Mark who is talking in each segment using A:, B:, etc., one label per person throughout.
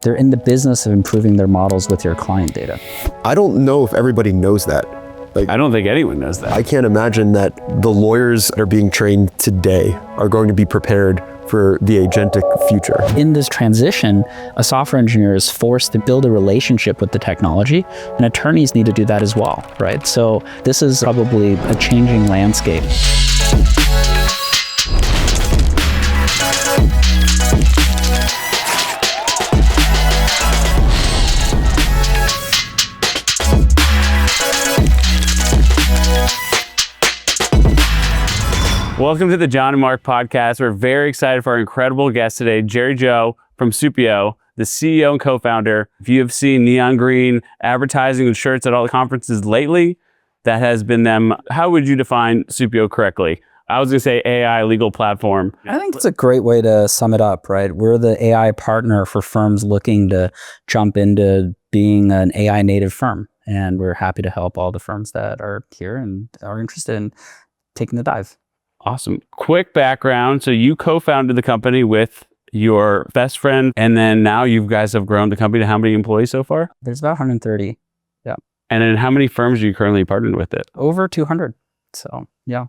A: They're in the business of improving their models with your client data.
B: I don't know if everybody knows that.
C: I don't think anyone knows that.
B: I can't imagine that the lawyers that are being trained today are going to be prepared for the agentic future.
A: In this transition, a software engineer is forced to build a relationship with the technology, and attorneys need to do that as well, right? So this is probably a changing landscape.
C: Welcome to the Jon and Marc Podcast. We're very excited for our incredible guest today, Zhou from Supio, the CEO and co-founder. If you have seen neon green advertising and shirts at all the conferences lately, that has been them. How would you define Supio correctly? I was going to say AI legal platform.
A: I think it's a great way to sum it up, right? We're the AI partner for firms looking to jump into being an AI native firm. And we're happy to help all the firms that are here and are interested in taking the dive.
C: Awesome. Quick background. So you co-founded the company with your best friend, and then now you guys have grown the company to how many employees so far?
A: There's about 130. Yeah.
C: And then how many firms are you currently partnered with it?
A: Over 200. So yeah,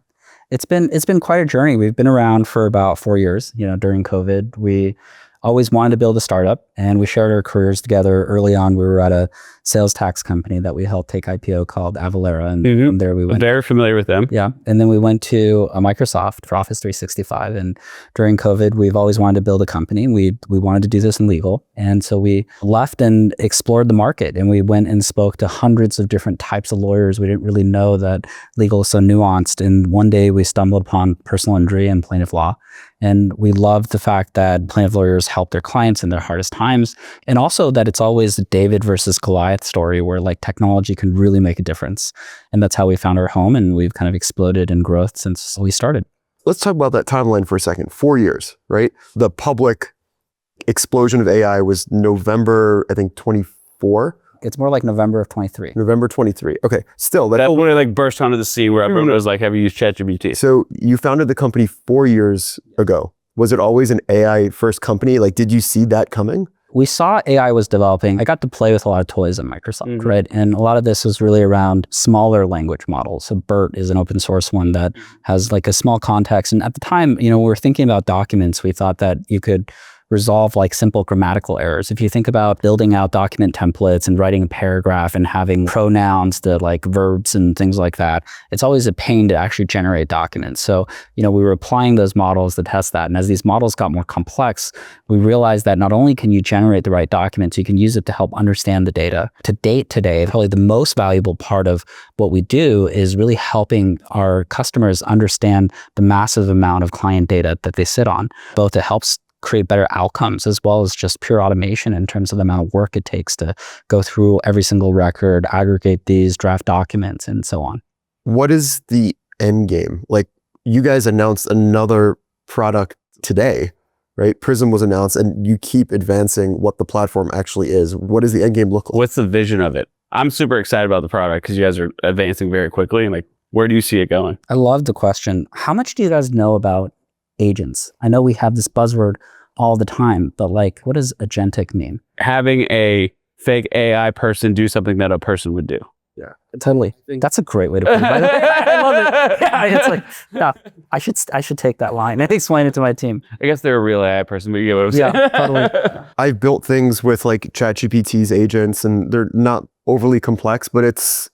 A: it's been quite a journey. We've been around for about 4 years. During COVID, we always wanted to build a startup, and we shared our careers together. Early on, we were at a sales tax company that we helped take IPO called Avalara, and from there we went.
C: I'm very familiar with them.
A: Yeah, and then we went to Microsoft for Office 365, and during COVID, we've always wanted to build a company. We wanted to do this in legal, and so we left and explored the market, and we went and spoke to hundreds of different types of lawyers. We didn't really know that legal is so nuanced, and one day we stumbled upon personal injury and plaintiff law. And we loved the fact that plaintiff lawyers help their clients in their hardest times. And also that it's always a David versus Goliath story where technology can really make a difference. And that's how we found our home, and we've kind of exploded in growth since we started.
B: Let's talk about that timeline for a second. 4 years, right? The public explosion of AI was November, I think, 24.
A: It's more like November of 23.
B: November 23. Okay, still.
C: That's when it burst onto the scene where everyone was like, have you used ChatGPT?
B: So you founded the company 4 years ago. Was it always an AI first company? Did you see that coming?
A: We saw AI was developing. I got to play with a lot of toys at Microsoft, right? And a lot of this was really around smaller language models. So BERT is an open source one that has a small context. And at the time, we were thinking about documents. We thought that you could resolve simple grammatical errors. If you think about building out document templates and writing a paragraph and having pronouns to verbs and things like that, it's always a pain to actually generate documents. So, we were applying those models to test that. And as these models got more complex, we realized that not only can you generate the right documents, you can use it to help understand the data. To date today, probably the most valuable part of what we do is really helping our customers understand the massive amount of client data that they sit on. Both it helps create better outcomes as well as just pure automation in terms of the amount of work it takes to go through every single record, aggregate these, draft documents, and so on.
B: What is the end game? You guys announced another product today, right? Prism was announced, and you keep advancing what the platform actually is. What does the end game look like?
C: What's the vision of it? I'm super excited about the product because you guys are advancing very quickly. And where do you see it going?
A: I love the question. How much do you guys know about agents? I know we have this buzzword all the time, but what does Agentic mean?
C: Having a fake AI person do something that a person would do.
B: Yeah,
A: totally. That's a great way to put it. By the way. I love it. Yeah, it's I should take that line and explain it to my team.
C: I guess they're a real AI person, but you get what I'm saying.
A: Yeah, totally.
B: I've built things with ChatGPT's agents, and they're not overly complex, but it's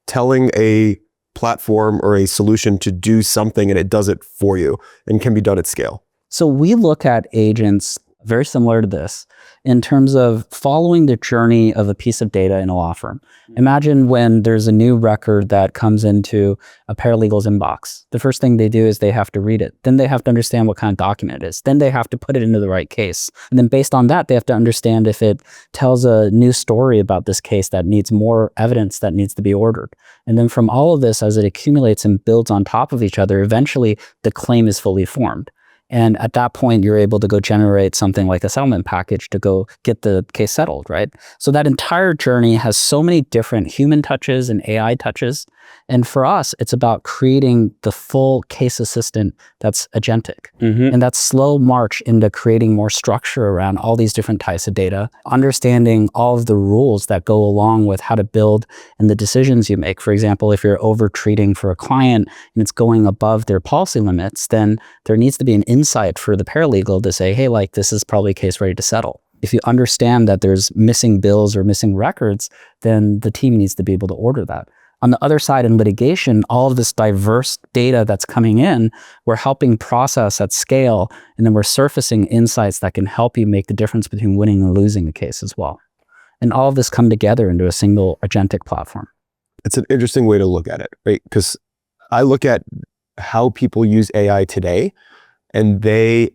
B: telling a platform or a solution to do something, and it does it for you and can be done at scale.
A: So we look at agents very similar to this in terms of following the journey of a piece of data in a law firm. Imagine when there's a new record that comes into a paralegal's inbox. The first thing they do is they have to read it. Then they have to understand what kind of document it is. Then they have to put it into the right case. And then based on that, they have to understand if it tells a new story about this case that needs more evidence that needs to be ordered. And then from all of this, as it accumulates and builds on top of each other, eventually the claim is fully formed. And at that point, you're able to go generate something like a settlement package to go get the case settled, right? So that entire journey has so many different human touches and AI touches. And for us, it's about creating the full case assistant that's agentic. And that slow march into creating more structure around all these different types of data, understanding all of the rules that go along with how to build and the decisions you make. For example, if you're over treating for a client and it's going above their policy limits, then there needs to be an insight for the paralegal to say, hey, like this is probably a case ready to settle. If you understand that there's missing bills or missing records, then the team needs to be able to order that. On the other side, in litigation, all of this diverse data that's coming in, we're helping process at scale, and then we're surfacing insights that can help you make the difference between winning and losing a case as well. And all of this come together into a single agentic platform.
B: It's an interesting way to look at it, right? Because I look at how people use AI today, and they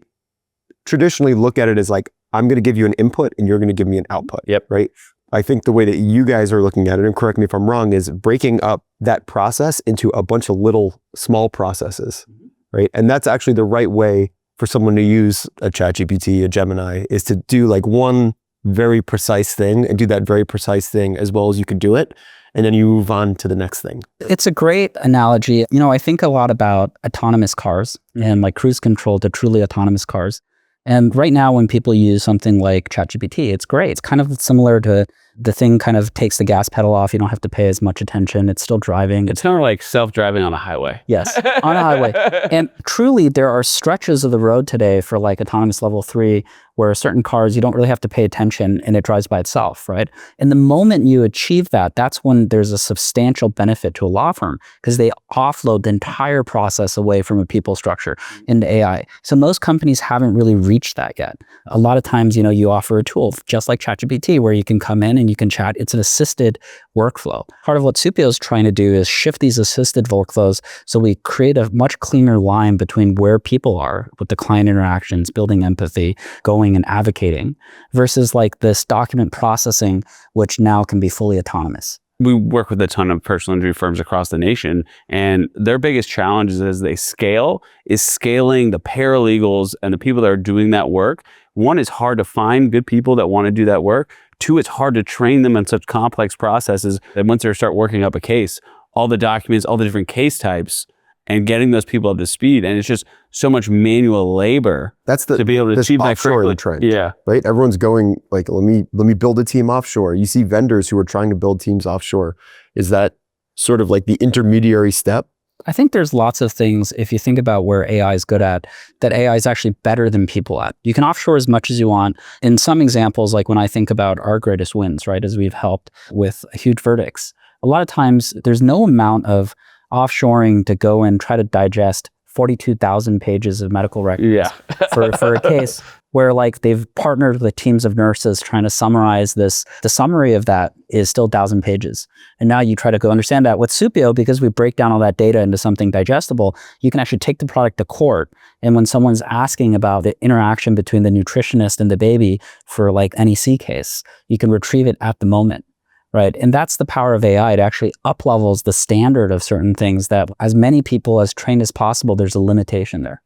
B: traditionally look at it as like, I'm going to give you an input and you're going to give me an output, right? I think the way that you guys are looking at it, and correct me if I'm wrong, is breaking up that process into a bunch of little small processes, right? And that's actually the right way for someone to use a ChatGPT, a Gemini, is to do like one very precise thing and do that very precise thing as well as you could do it. And then you move on to the next thing.
A: It's a great analogy. You know, I think a lot about autonomous cars and like cruise control to truly autonomous cars. And right now, when people use something like ChatGPT, it's great. It's kind of similar to the thing kind of takes the gas pedal off. You don't have to pay as much attention. It's still driving.
C: It's kind of like self-driving on a highway.
A: Yes, on a highway. And truly, there are stretches of the road today for like autonomous level 3 where certain cars, you don't really have to pay attention and it drives by itself, right? And the moment you achieve that, that's when there's a substantial benefit to a law firm because they offload the entire process away from a people structure into AI. So most companies haven't really reached that yet. A lot of times, you know, you offer a tool just like ChatGPT where you can come in and you can chat. It's an assisted workflow. Part of what Supio is trying to do is shift these assisted workflows so we create a much cleaner line between where people are with the client interactions, building empathy, going and advocating, versus like this document processing, which now can be fully autonomous.
C: We work with a ton of personal injury firms across the nation, and their biggest challenges as they scale is scaling the paralegals and the people that are doing that work. One, it's hard to find good people that want to do that work. Two, it's hard to train them in such complex processes that once they start working up a case, all the documents, all the different case types, and getting those people up to speed. And it's just so much manual labor to be able to achieve that quickly.
B: Trend, right? Everyone's going like, let me build a team offshore. You see vendors who are trying to build teams offshore. Is that sort of like the intermediary step?
A: I think there's lots of things, if you think about where AI is good at, that AI is actually better than people at. You can offshore as much as you want. In some examples, like when I think about our greatest wins, right, as we've helped with huge verdicts, a lot of times there's no amount of offshoring to go and try to digest 42,000 pages of medical records for a case where like they've partnered with teams of nurses trying to summarize this. The summary of that is still 1,000 pages. And now you try to go understand that with Supio, because we break down all that data into something digestible, you can actually take the product to court. And when someone's asking about the interaction between the nutritionist and the baby for like NEC case, you can retrieve it at the moment. Right. And that's the power of AI. It actually up-levels the standard of certain things that as many people as trained as possible, there's a limitation there.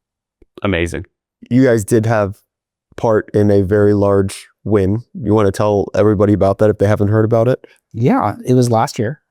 C: Amazing.
B: You guys did have part in a very large win. You want to tell everybody about that if they haven't heard about it?
A: Yeah, it was last year.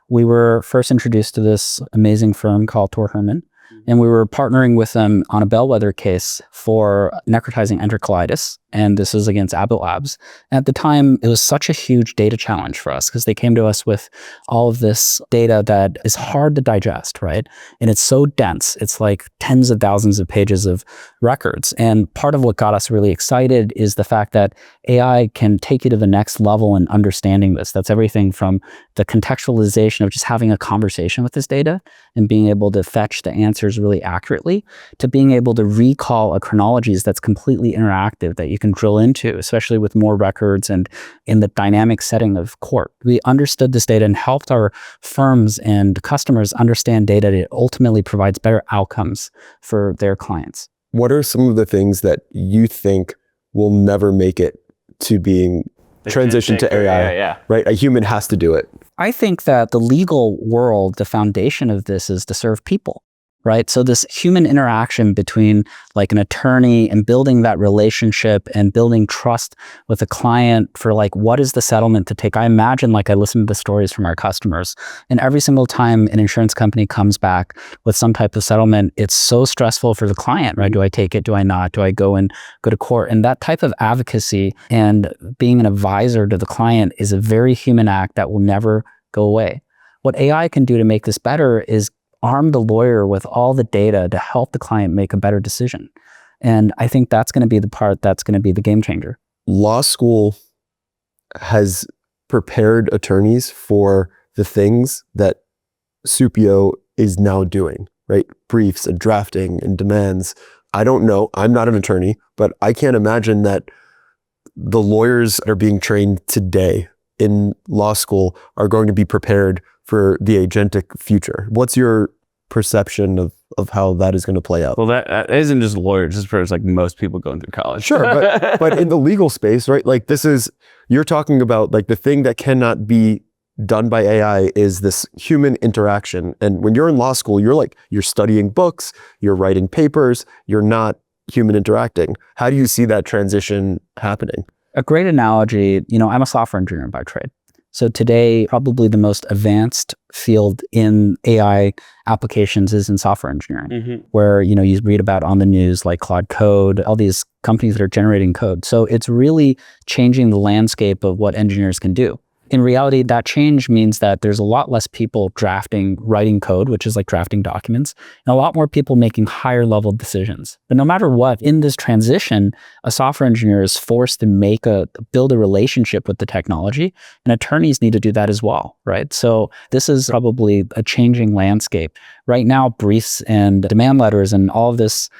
A: We were first introduced to this amazing firm called Tor Herman, and we were partnering with them on a bellwether case for necrotizing enterocolitis. And this is against Abbott Labs. And at the time, it was such a huge data challenge for us because they came to us with all of this data that is hard to digest, right? And it's so dense. It's like tens of thousands of pages of records. And part of what got us really excited is the fact that AI can take you to the next level in understanding this. That's everything from the contextualization of just having a conversation with this data and being able to fetch the answers really accurately to being able to recall a chronologies that's completely interactive that you can drill into, especially with more records and in the dynamic setting of court. We understood this data and helped our firms and customers understand data that ultimately provides better outcomes for their clients.
B: What are some of the things that you think will never make it to being transitioned to AI? Right? A human has to do it.
A: I think that the legal world, the foundation of this is to serve people. right? So this human interaction between like an attorney and building that relationship and building trust with a client for like, what is the settlement to take? I imagine, like, I listen to the stories from our customers, and every single time an insurance company comes back with some type of settlement, it's so stressful for the client, right? Do I take it? Do I not? Do I go to court? And that type of advocacy and being an advisor to the client is a very human act that will never go away. What AI can do to make this better is arm the lawyer with all the data to help the client make a better decision. And I think that's going to be the part that's going to be the game changer.
B: Law school has prepared attorneys for the things that Supio is now doing, right? Briefs and drafting and demands. I don't know. I'm not an attorney, but I can't imagine that the lawyers that are being trained today in law school are going to be prepared for the agentic future. What's your perception of how that is going to play out?
C: Well, that isn't just lawyers. It's for like most people going through college.
B: Sure, but in the legal space, right? Like you're talking about like the thing that cannot be done by AI is this human interaction. And when you're in law school, you're studying books, you're writing papers, you're not human interacting. How do you see that transition happening?
A: A great analogy, I'm a software engineer by trade. So today, probably the most advanced field in AI applications is in software engineering, where, you read about on the news, like Claude Code, all these companies that are generating code. So it's really changing the landscape of what engineers can do. In reality, that change means that there's a lot less people writing code, which is like drafting documents, and a lot more people making higher level decisions. But no matter what, in this transition, a software engineer is forced to build a relationship with the technology, and attorneys need to do that as well, right? So this is probably a changing landscape. Right now, briefs and demand letters and all of this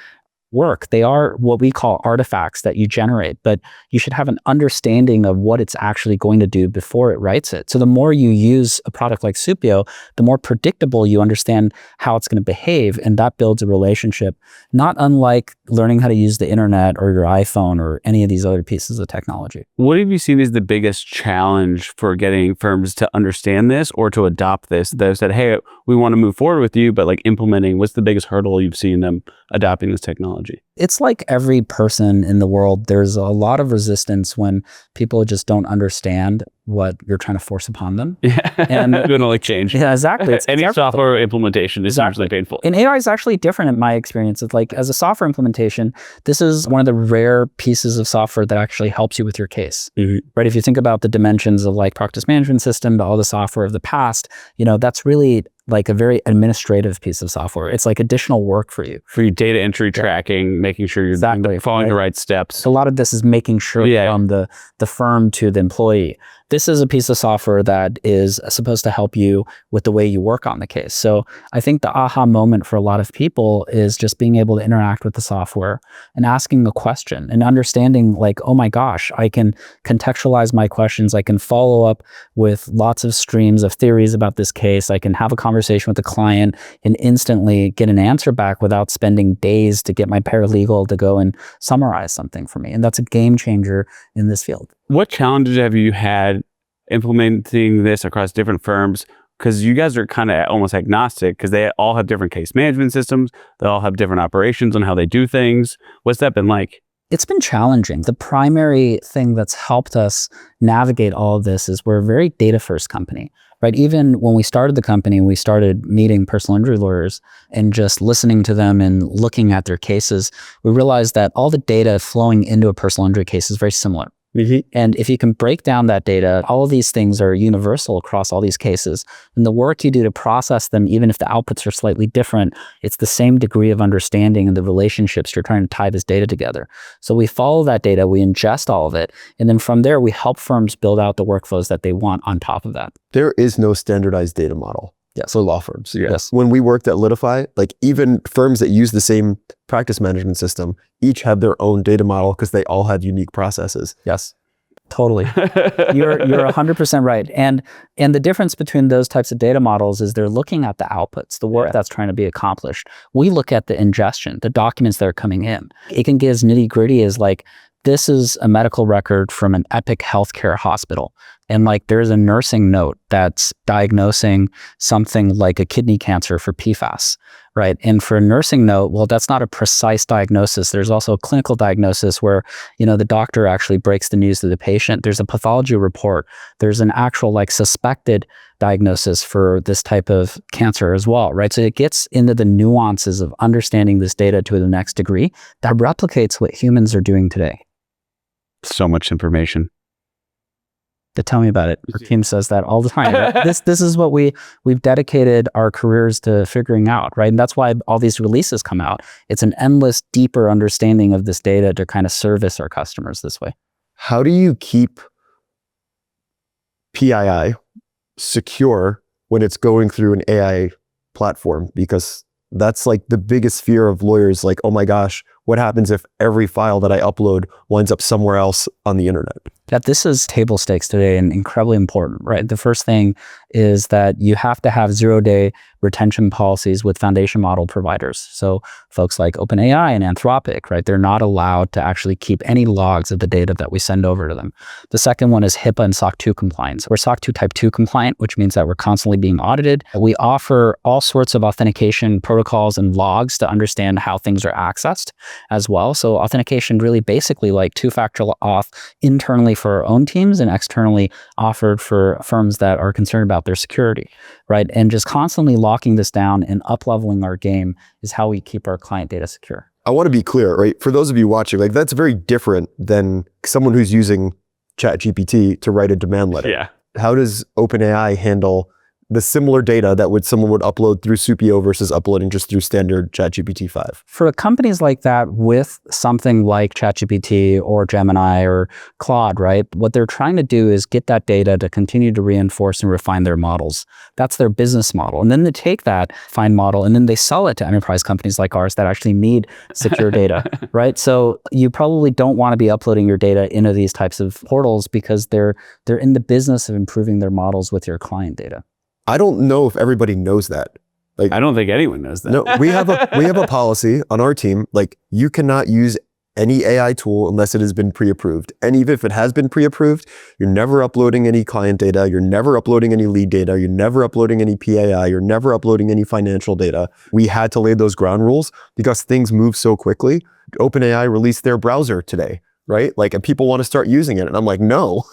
A: work, they are what we call artifacts that you generate, but you should have an understanding of what it's actually going to do before it writes it. So the more you use a product like Supio, the more predictable you understand how it's going to behave, and that builds a relationship, not unlike learning how to use the internet or your iPhone or any of these other pieces of technology.
C: What have you seen as the biggest challenge for getting firms to understand this or to adopt this? They've said, hey, we want to move forward with you, but like implementing, what's the biggest hurdle you've seen them adopting this technology?
A: It's like every person in the world, there's a lot of resistance when people just don't understand what you're trying to force upon them.
C: Yeah, and going to like change.
A: Yeah, exactly.
C: Any software implementation is usually painful.
A: And AI is actually different in my experience. It's like, as a software implementation, this is one of the rare pieces of software that actually helps you with your case, right? If you think about the dimensions of like practice management system, all the software of the past, that's really like a very administrative piece of software. It's like additional work for you.
C: For your data entry tracking, making sure you're following the right steps.
A: So a lot of this is making sure from the firm to the employee. This is a piece of software that is supposed to help you with the way you work on the case. So I think the aha moment for a lot of people is just being able to interact with the software and asking a question and understanding like, oh my gosh, I can contextualize my questions. I can follow up with lots of streams of theories about this case. I can have a conversation with the client and instantly get an answer back without spending days to get my paralegal to go and summarize something for me. And that's a game changer in this field.
C: What challenges have you had implementing this across different firms? Because you guys are kind of almost agnostic because they all have different case management systems. They all have different operations on how they do things. What's that been like?
A: It's been challenging. The primary thing that's helped us navigate all of this is we're a very data-first company, right? Even when we started the company, we started meeting personal injury lawyers and just listening to them and looking at their cases. We realized that all the data flowing into a personal injury case is very similar. And if you can break down that data, all of these things are universal across all these cases. And the work you do to process them, even if the outputs are slightly different, it's the same degree of understanding and the relationships you're trying to tie this data together. So we follow that data, we ingest all of it, and then from there, we help firms build out the workflows that they want on top of that.
B: There is no standardized data model.
A: Yes.
B: For law firms.
A: Yes.
B: When we worked at Litify, like even firms that use the same practice management system, each have their own data model because they all have unique processes.
A: Yes. Totally. You're 100% right. And the difference between those types of data models is they're looking at the outputs, the work that's trying to be accomplished. We look at the ingestion, the documents that are coming in. It can get as nitty gritty as like, this is a medical record from an Epic healthcare hospital. And like, there's a nursing note that's diagnosing something like a kidney cancer for PFAS, right? And for a nursing note, well, that's not a precise diagnosis. There's also a clinical diagnosis where, the doctor actually breaks the news to the patient. There's a pathology report. There's an actual like suspected diagnosis for this type of cancer as well, right? So it gets into the nuances of understanding this data to the next degree that replicates what humans are doing today.
C: So much information.
A: Tell me about it. Our team says that all the time. Right? This is what we've dedicated our careers to figuring out, right? And that's why all these releases come out. It's an endless, deeper understanding of this data to kind of service our customers this way.
B: How do you keep PII secure when it's going through an AI platform? Because that's like the biggest fear of lawyers. Like, oh my gosh, what happens if every file that I upload winds up somewhere else on the internet?
A: That this is table stakes today and incredibly important, right? The first thing is that you have to have 0-day retention policies with foundation model providers. So folks like OpenAI and Anthropic, right? They're not allowed to actually keep any logs of the data that we send over to them. The second one is HIPAA and SOC 2 compliance. We're SOC 2 Type 2 compliant, which means that we're constantly being audited. We offer all sorts of authentication protocols and logs to understand how things are accessed as well. So authentication really basically like two-factor auth internally for our own teams and externally offered for firms that are concerned about their security, right? And just constantly locking this down and up-leveling our game is how we keep our client data secure.
B: I want to be clear, right? For those of you watching, like that's very different than someone who's using ChatGPT to write a demand letter.
C: Yeah.
B: How does OpenAI handle the similar data that someone would upload through Supio versus uploading just through standard ChatGPT 5?
A: For companies like that with something like ChatGPT or Gemini or Claude, right? What they're trying to do is get that data to continue to reinforce and refine their models. That's their business model. And then they take that fine model and then they sell it to enterprise companies like ours that actually need secure data, right? So you probably don't want to be uploading your data into these types of portals because they're in the business of improving their models with your client data.
B: I don't know if everybody knows that. Like,
C: I don't think anyone knows that.
B: No, we have a policy on our team. Like, you cannot use any AI tool unless it has been pre-approved. And even if it has been pre-approved, you're never uploading any client data. You're never uploading any lead data. You're never uploading any PAI. You're never uploading any financial data. We had to lay those ground rules because things move so quickly. OpenAI released their browser today, right? Like, and people want to start using it. And I'm like, no,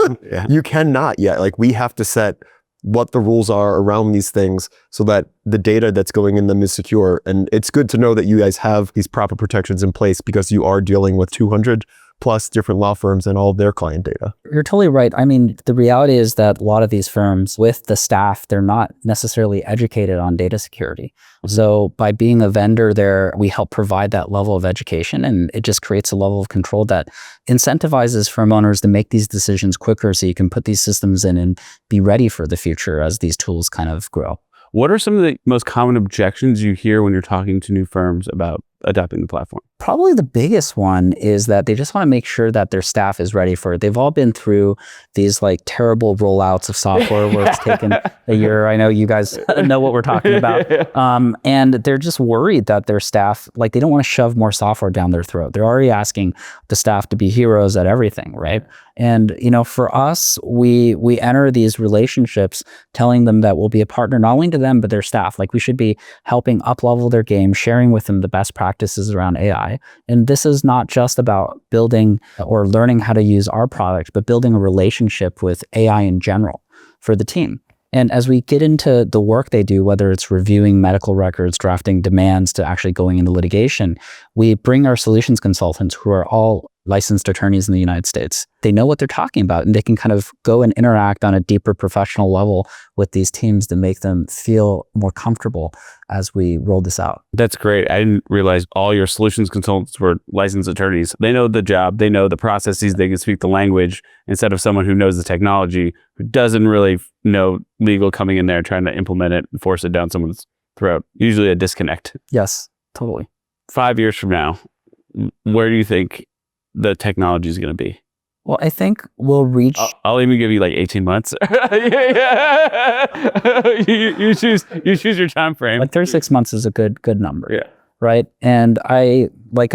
B: you cannot yet. Like, we have to set what the rules are around these things so that the data that's going in them is secure. And it's good to know that you guys have these proper protections in place because you are dealing with 200 plus different law firms and all of their client data.
A: You're totally right. I mean, the reality is that a lot of these firms with the staff, they're not necessarily educated on data security. So by being a vendor there, we help provide that level of education, and it just creates a level of control that incentivizes firm owners to make these decisions quicker so you can put these systems in and be ready for the future as these tools kind of grow.
C: What are some of the most common objections you hear when you're talking to new firms about adopting the platform?
A: Probably the biggest one is that they just want to make sure that their staff is ready for it. They've all been through these like terrible rollouts of software where it's taken a year. I know you guys know what we're talking about. And they're just worried that their staff, like they don't want to shove more software down their throat. They're already asking the staff to be heroes at everything, right? And, you know, for us, we enter these relationships telling them that we'll be a partner not only to them, but their staff. Like we should be helping up-level their game, sharing with them the best practices around AI. And this is not just about building or learning how to use our product, but building a relationship with AI in general for the team. And as we get into the work they do, whether it's reviewing medical records, drafting demands to actually going into litigation, we bring our solutions consultants who are all licensed attorneys in the United States. They know what they're talking about and they can kind of go and interact on a deeper professional level with these teams to make them feel more comfortable as we roll this out.
C: That's great. I didn't realize all your solutions consultants were licensed attorneys. They know the job, they know the processes, they can speak the language instead of someone who knows the technology, who doesn't really know legal coming in there trying to implement it and force it down someone's throat. Usually a disconnect.
A: Yes, totally.
C: 5 years from now, where do you think the technology is going to be?
A: Well, I think we'll reach...
C: I'll even give you like 18 months. You choose your time frame.
A: Like 36 months is a good number.
C: Yeah.
A: Right. And I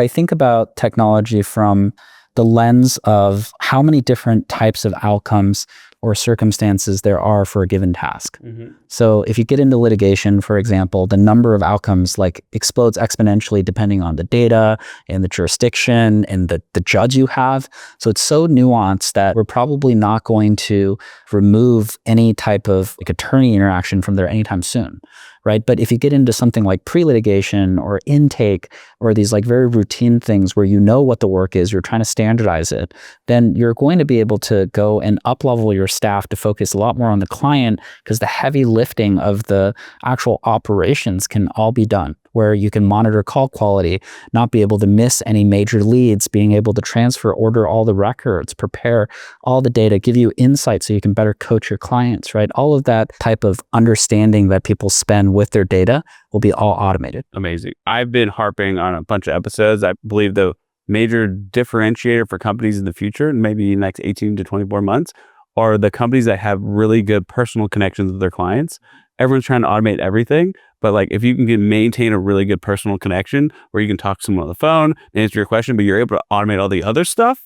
A: think about technology from the lens of how many different types of outcomes or circumstances there are for a given task. So if you get into litigation, for example, the number of outcomes like explodes exponentially depending on the data and the jurisdiction and the judge you have. So it's so nuanced that we're probably not going to remove any type of like attorney interaction from there anytime soon, right? But if you get into something like pre-litigation or intake or these like very routine things where you know what the work is, you're trying to standardize it, then you're going to be able to go and up-level your staff to focus a lot more on the client, because the heavy lifting of the actual operations can all be done, where you can monitor call quality, not be able to miss any major leads, being able to transfer, order all the records, prepare all the data, give you insight so you can better coach your clients, right? All of that type of understanding that people spend with their data will be all automated.
C: Amazing. I've been harping on a bunch of episodes. I believe the major differentiator for companies in the future, maybe next 18 to 24 months, are the companies that have really good personal connections with their clients. Everyone's trying to automate everything, but like if you can maintain a really good personal connection where you can talk to someone on the phone and answer your question, but you're able to automate all the other stuff,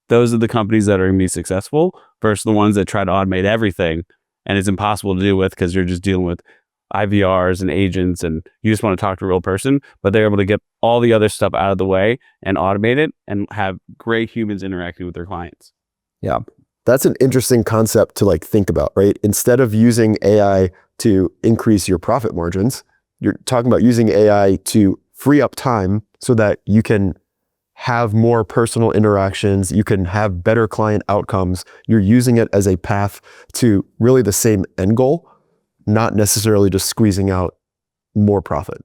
C: those are the companies that are going to be successful versus the ones that try to automate everything and it's impossible to deal with because you're just dealing with IVRs and agents and you just want to talk to a real person, but they're able to get all the other stuff out of the way and automate it and have great humans interacting with their clients.
B: Yeah. That's an interesting concept to like think about, right? Instead of using AI to increase your profit margins, you're talking about using AI to free up time so that you can have more personal interactions, you can have better client outcomes. You're using it as a path to really the same end goal, not necessarily just squeezing out more profit.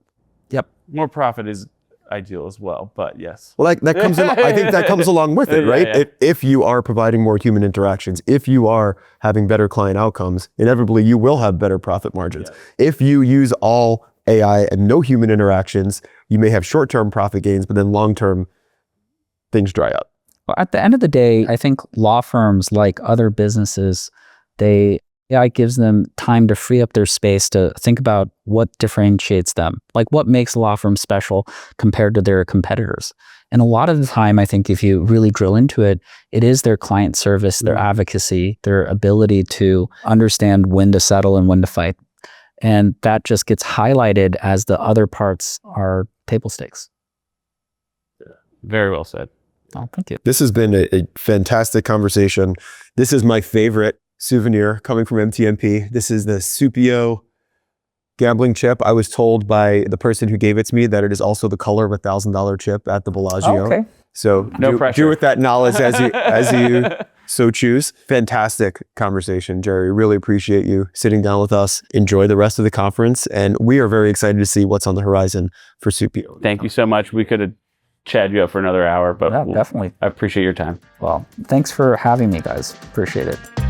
A: Yep.
C: More profit is ideal as well, but yes.
B: Well, that comes in, I think that comes along with it, right?
C: Yeah.
B: If you are providing more human interactions, if you are having better client outcomes, inevitably you will have better profit margins. Yeah. If you use all AI and no human interactions, you may have short-term profit gains, but then long-term things dry up.
A: Well, at the end of the day, I think law firms, like other businesses, AI gives them time to free up their space to think about what differentiates them, like what makes a law firm special compared to their competitors. And a lot of the time, I think if you really drill into it, it is their client service, their advocacy, their ability to understand when to settle and when to fight. And that just gets highlighted as the other parts are table stakes.
C: Very well said.
A: Oh, thank you.
B: This has been a fantastic conversation. This is my favorite souvenir coming from MTMP. This is the Supio gambling chip. I was told by the person who gave it to me that it is also the color of a $1,000 chip at the Bellagio.
A: Oh, okay.
B: So do with that knowledge as you so choose. Fantastic conversation, Jerry. Really appreciate you sitting down with us. Enjoy the rest of the conference. And we are very excited to see what's on the horizon for Supio.
C: Thank you so much. We could have chatted you up for another hour, but
A: Yeah, definitely.
C: I appreciate your time.
A: Well, thanks for having me, guys. Appreciate it.